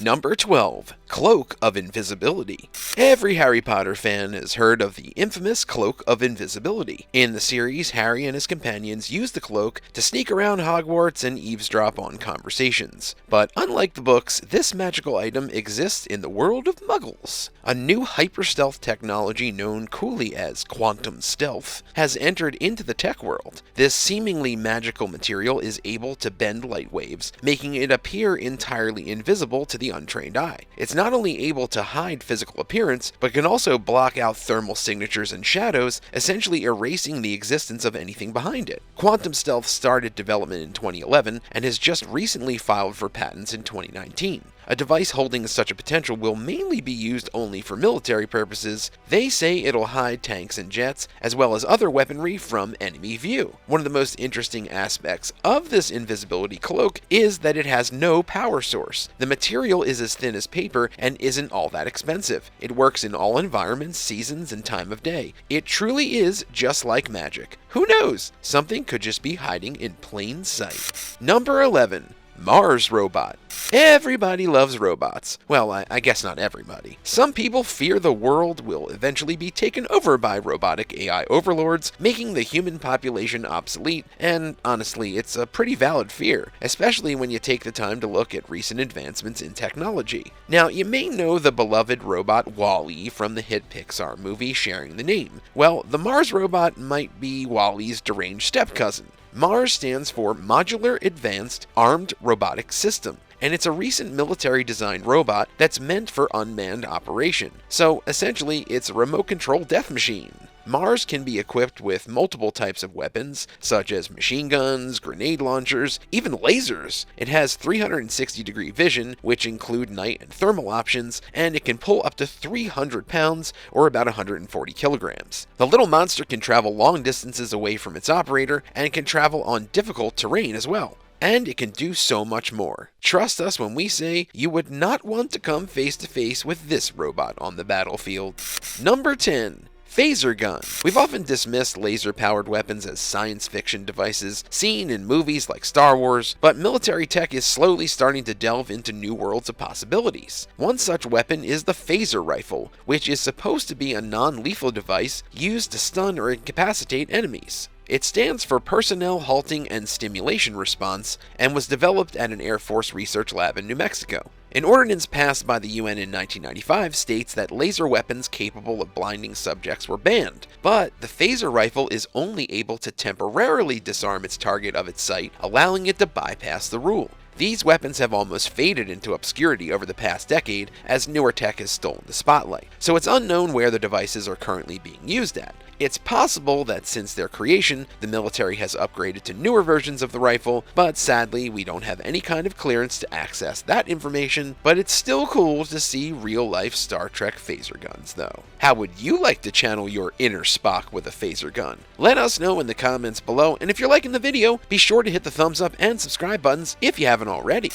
Number 12. Cloak of Invisibility. Every Harry Potter fan has heard of the infamous Cloak of Invisibility. In the series, Harry and his companions use the cloak to sneak around Hogwarts and eavesdrop on conversations. But unlike the books, this magical item exists in the world of Muggles. A new hyper-stealth technology known coolly as quantum stealth has entered into the tech world. This seemingly magical material is able to bend light waves, making it appear entirely invisible to the untrained eye. It's not only able to hide physical appearance, but can also block out thermal signatures and shadows, essentially erasing the existence of anything behind it. Quantum stealth started development in 2011 and has just recently filed for patents in 2019. A device holding such a potential will mainly be used only for military purposes. They say it'll hide tanks and jets, as well as other weaponry from enemy view. One of the most interesting aspects of this invisibility cloak is that it has no power source. The material is as thin as paper and isn't all that expensive. It works in all environments, seasons, and time of day. It truly is just like magic. Who knows? Something could just be hiding in plain sight. Number 11. Mars Robot. Everybody loves robots. Well, I guess not everybody. Some people fear the world will eventually be taken over by robotic AI overlords, making the human population obsolete, and honestly, it's a pretty valid fear, especially when you take the time to look at recent advancements in technology. Now, you may know the beloved robot Wall-E from the hit Pixar movie sharing the name. Well, the Mars Robot might be Wall-E's deranged step-cousin. MARS stands for Modular Advanced Armed Robotic System, and it's a recent military-designed robot that's meant for unmanned operation. So, essentially, it's a remote-control death machine. Mars can be equipped with multiple types of weapons, such as machine guns, grenade launchers, even lasers. It has 360-degree vision, which include night and thermal options, and it can pull up to 300 pounds, or about 140 kilograms. The little monster can travel long distances away from its operator, and can travel on difficult terrain as well. And it can do so much more. Trust us when we say you would not want to come face to face with this robot on the battlefield. Number 10. Phaser gun. We've often dismissed laser-powered weapons as science fiction devices seen in movies like Star Wars, but military tech is slowly starting to delve into new worlds of possibilities. One such weapon is the phaser rifle, which is supposed to be a non-lethal device used to stun or incapacitate enemies. It stands for Personnel Halting and Stimulation Response and was developed at an Air Force research lab in New Mexico. An ordinance passed by the UN in 1995 states that laser weapons capable of blinding subjects were banned, but the phaser rifle is only able to temporarily disarm its target of its sight, allowing it to bypass the rule. These weapons have almost faded into obscurity over the past decade as newer tech has stolen the spotlight, so it's unknown where the devices are currently being used at. It's possible that since their creation, the military has upgraded to newer versions of the rifle, but sadly we don't have any kind of clearance to access that information, but it's still cool to see real-life Star Trek phaser guns though. How would you like to channel your inner Spock with a phaser gun? Let us know in the comments below, and if you're liking the video, be sure to hit the thumbs up and subscribe buttons if you haven't already.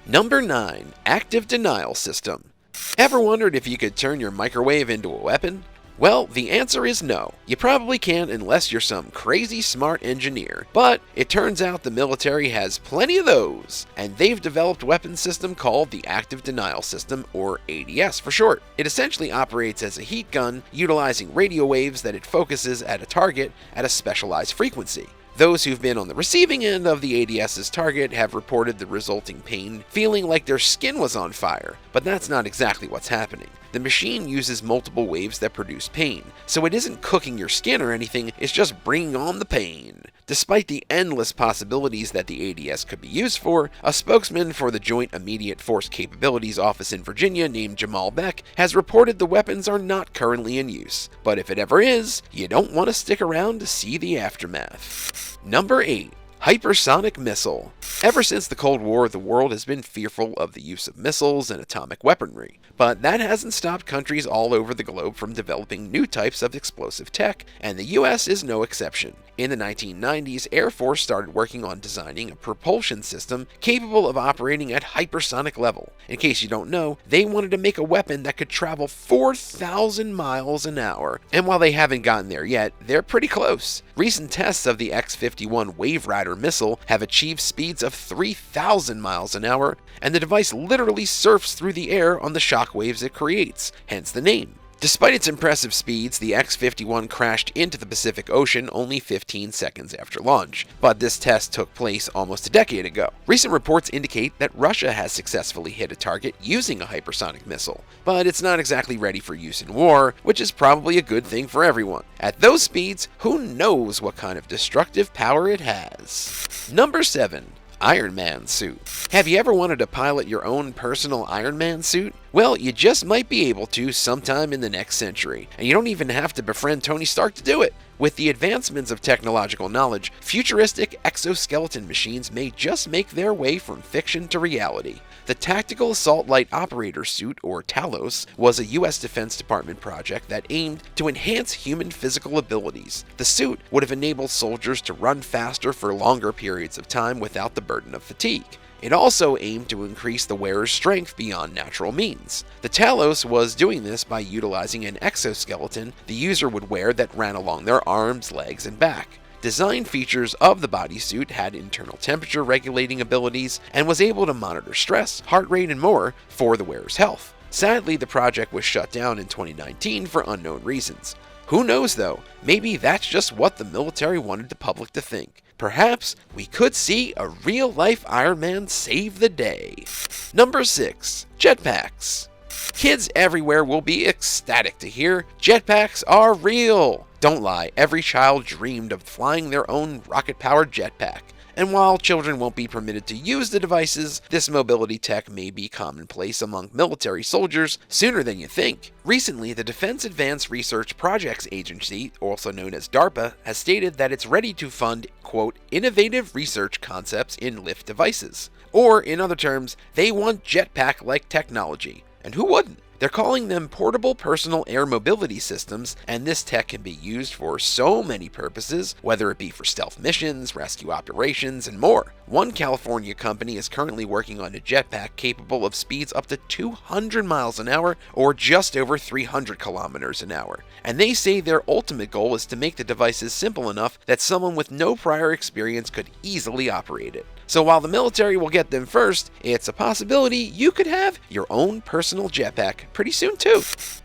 Number 9. Active Denial System. Ever wondered if you could turn your microwave into a weapon? Well, the answer is no. You probably can't unless you're some crazy smart engineer. But it turns out the military has plenty of those, and they've developed a weapon system called the Active Denial System, or ADS for short. It essentially operates as a heat gun, utilizing radio waves that it focuses at a target at a specialized frequency. Those who've been on the receiving end of the ADS's target have reported the resulting pain, feeling like their skin was on fire, but that's not exactly what's happening. The machine uses multiple waves that produce pain, so it isn't cooking your skin or anything, it's just bringing on the pain. Despite the endless possibilities that the ADS could be used for, a spokesman for the Joint Immediate Force Capabilities Office in Virginia named Jamal Beck has reported the weapons are not currently in use, but if it ever is, you don't want to stick around to see the aftermath. Number 8. Hypersonic Missile. Ever since the Cold War, the world has been fearful of the use of missiles and atomic weaponry, but that hasn't stopped countries all over the globe from developing new types of explosive tech, and the US is no exception. In the 1990s, Air Force started working on designing a propulsion system capable of operating at hypersonic level. In case you don't know, they wanted to make a weapon that could travel 4,000 miles an hour, and while they haven't gotten there yet, they're pretty close. Recent tests of the X-51 Wave Rider fighter missile have achieved speeds of 3,000 miles an hour, and the device literally surfs through the air on the shockwaves it creates, hence the name. Despite its impressive speeds, the X-51 crashed into the Pacific Ocean only 15 seconds after launch, but this test took place almost a decade ago. Recent reports indicate that Russia has successfully hit a target using a hypersonic missile, but it's not exactly ready for use in war, which is probably a good thing for everyone. At those speeds, who knows what kind of destructive power it has. Number 7. Iron Man suit. Have you ever wanted to pilot your own personal Iron Man suit? Well, you just might be able to sometime in the next century, and you don't even have to befriend Tony Stark to do it. With the advancements of technological knowledge, futuristic exoskeleton machines may just make their way from fiction to reality. The Tactical Assault Light Operator Suit, or TALOS, was a U.S. Defense Department project that aimed to enhance human physical abilities. The suit would have enabled soldiers to run faster for longer periods of time without the burden of fatigue. It also aimed to increase the wearer's strength beyond natural means. The Talos was doing this by utilizing an exoskeleton the user would wear that ran along their arms, legs, and back. Design features of the bodysuit had internal temperature regulating abilities and was able to monitor stress, heart rate, and more for the wearer's health. Sadly, the project was shut down in 2019 for unknown reasons. Who knows though, maybe that's just what the military wanted the public to think. Perhaps we could see a real-life Iron Man save the day. Number 6. Jetpacks. Kids everywhere will be ecstatic to hear jetpacks are real. Don't lie, every child dreamed of flying their own rocket-powered jetpack. And while children won't be permitted to use the devices, this mobility tech may be commonplace among military soldiers sooner than you think. Recently, the Defense Advanced Research Projects Agency, also known as DARPA, has stated that it's ready to fund, quote, innovative research concepts in lift devices. Or, in other terms, they want jetpack-like technology. And who wouldn't? They're calling them portable personal air mobility systems, and this tech can be used for so many purposes, whether it be for stealth missions, rescue operations, and more. One California company is currently working on a jetpack capable of speeds up to 200 miles an hour or just over 300 kilometers an hour. And they say their ultimate goal is to make the devices simple enough that someone with no prior experience could easily operate it. So while the military will get them first, it's a possibility you could have your own personal jetpack pretty soon too.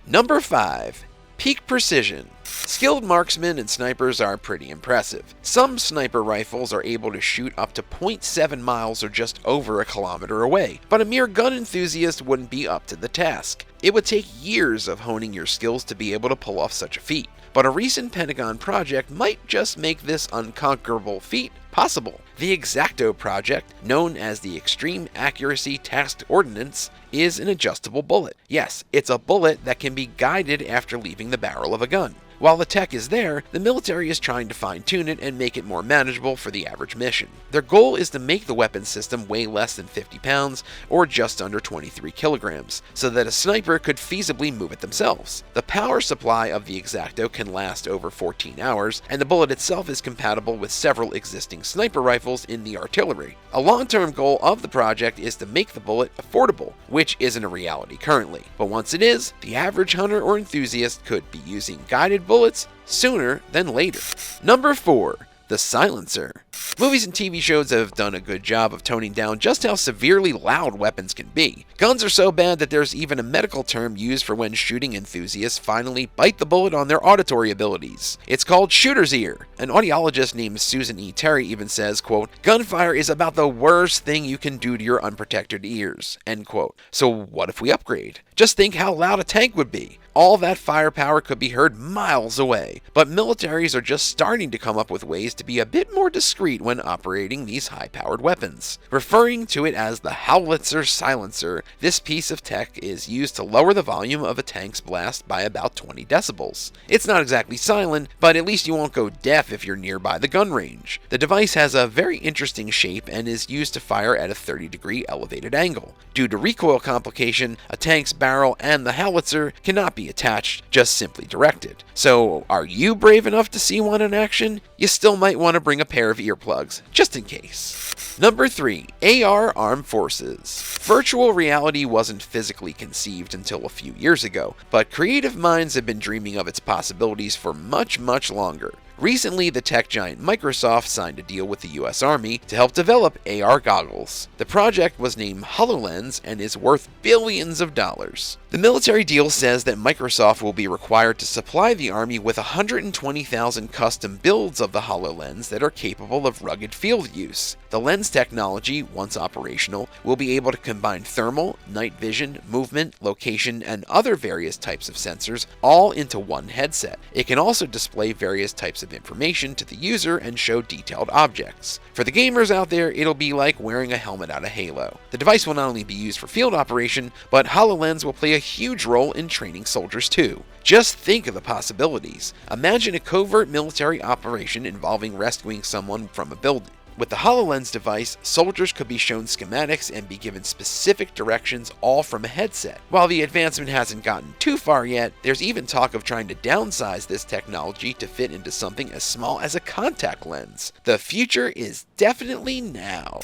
Number 5. Peak precision. Skilled marksmen and snipers are pretty impressive. Some sniper rifles are able to shoot up to 0.7 miles or just over a kilometer away, but a mere gun enthusiast wouldn't be up to the task. It would take years of honing your skills to be able to pull off such a feat. But a recent Pentagon project might just make this unconquerable feat possible. The X-Acto project, known as the Extreme Accuracy Tasked Ordnance, is an adjustable bullet. Yes, it's a bullet that can be guided after leaving the barrel of a gun. While the tech is there, the military is trying to fine-tune it and make it more manageable for the average mission. Their goal is to make the weapon system weigh less than 50 pounds, or just under 23 kilograms, so that a sniper could feasibly move it themselves. The power supply of the X-Acto can last over 14 hours, and the bullet itself is compatible with several existing sniper rifles in the artillery. A long-term goal of the project is to make the bullet affordable, which isn't a reality currently. But once it is, the average hunter or enthusiast could be using guided bullets sooner than later. Number 4. The silencer. Movies and TV shows have done a good job of toning down just how severely loud weapons can be. Guns are so bad that there's even a medical term used for when shooting enthusiasts finally bite the bullet on their auditory abilities. It's called shooter's ear. An audiologist named Susan E. Terry even says, quote, gunfire is about the worst thing you can do to your unprotected ears, end quote. So what if we upgrade? Just think how loud a tank would be. All that firepower could be heard miles away, but militaries are just starting to come up with ways to be a bit more discreet when operating these high-powered weapons. Referring to it as the Howitzer silencer, this piece of tech is used to lower the volume of a tank's blast by about 20 decibels. It's not exactly silent, but at least you won't go deaf if you're nearby the gun range. The device has a very interesting shape and is used to fire at a 30-degree elevated angle. Due to recoil complication, a tank's barrel and the howitzer cannot be attached, just simply directed. So, are you brave enough to see one in action? You still might want to bring a pair of earplugs, just in case. Number 3. AR Armed Forces. Virtual reality wasn't physically conceived until a few years ago, but creative minds have been dreaming of its possibilities for much, much longer. Recently, the tech giant Microsoft signed a deal with the US Army to help develop AR goggles. The project was named HoloLens and is worth billions of dollars. The military deal says that Microsoft will be required to supply the Army with 120,000 custom builds of the HoloLens that are capable of rugged field use. The lens technology, once operational, will be able to combine thermal, night vision, movement, location, and other various types of sensors all into one headset. It can also display various types of information to the user and show detailed objects. For the gamers out there, it'll be like wearing a helmet out of Halo. The device will not only be used for field operation, but HoloLens will play a huge role in training soldiers too. Just think of the possibilities. Imagine a covert military operation involving rescuing someone from a building. With the HoloLens device, soldiers could be shown schematics and be given specific directions all from a headset. While the advancement hasn't gotten too far yet, there's even talk of trying to downsize this technology to fit into something as small as a contact lens. The future is definitely now.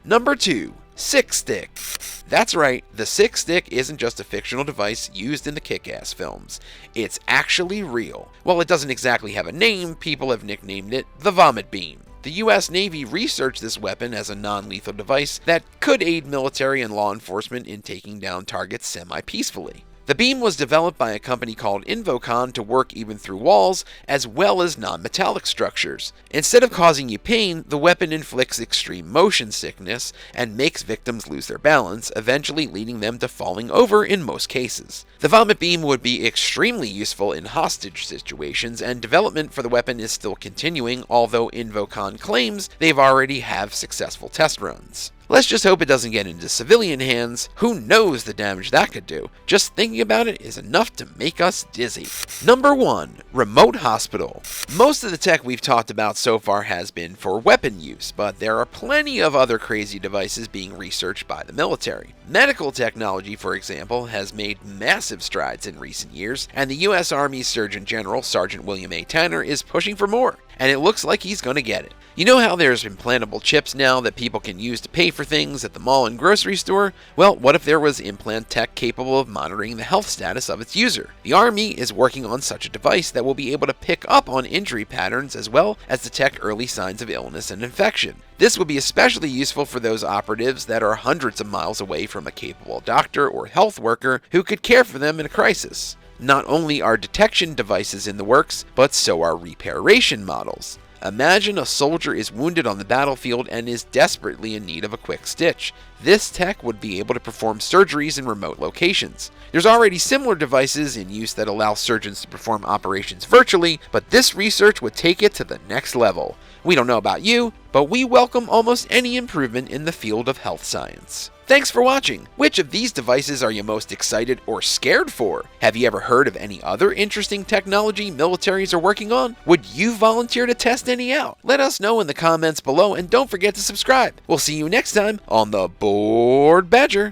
Number 2. Six Stick. That's right, the Six Stick isn't just a fictional device used in the Kick-Ass films. It's actually real. While it doesn't exactly have a name, people have nicknamed it the Vomit Beam. The US Navy researched this weapon as a non-lethal device that could aid military and law enforcement in taking down targets semi-peacefully. The beam was developed by a company called Invocon to work even through walls as well as non-metallic structures. Instead of causing you pain, the weapon inflicts extreme motion sickness and makes victims lose their balance, eventually leading them to falling over in most cases. The Vomit Beam would be extremely useful in hostage situations, and development for the weapon is still continuing, although Invocon claims they've already have successful test runs. Let's just hope it doesn't get into civilian hands. Who knows the damage that could do? Just thinking about it is enough to make us dizzy. Number 1. Remote Hospital. Most of the tech we've talked about so far has been for weapon use, but there are plenty of other crazy devices being researched by the military. Medical technology, for example, has made massive strides in recent years, and the US Army Surgeon General Sergeant William A. Tanner is pushing for more, and it looks like he's going to get it. You know how there's implantable chips now that people can use to pay for things at the mall and grocery store? Well, what if there was implant tech capable of monitoring the health status of its user? The Army is working on such a device that will be able to pick up on injury patterns as well as detect early signs of illness and infection. This would be especially useful for those operatives that are hundreds of miles away from a capable doctor or health worker who could care for them in a crisis. Not only are detection devices in the works, but so are reparation models. Imagine a soldier is wounded on the battlefield and is desperately in need of a quick stitch. This tech would be able to perform surgeries in remote locations. There's already similar devices in use that allow surgeons to perform operations virtually, but this research would take it to the next level. We don't know about you, but we welcome almost any improvement in the field of health science. Thanks for watching! Which of these devices are you most excited or scared for? Have you ever heard of any other interesting technology militaries are working on? Would you volunteer to test any out? Let us know in the comments below, and don't forget to subscribe. We'll see you next time on the Board Badger.